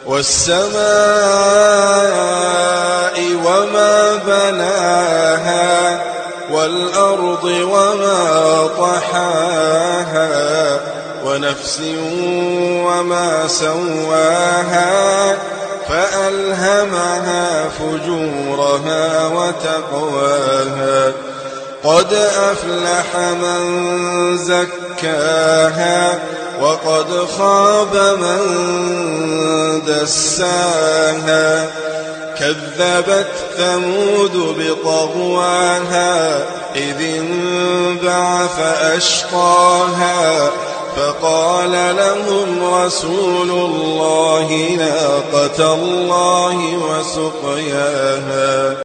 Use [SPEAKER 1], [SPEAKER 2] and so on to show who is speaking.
[SPEAKER 1] والسماء وما بناها والأرض وما طحاها ونفس وما سواها فألهمها فجورها وتقواها قد أفلح من زكاها وقد خاب من دساها كذبت ثمود بطغواها إذ انبعث أشقاها فقال لهم رسول الله ناقة الله وسقياها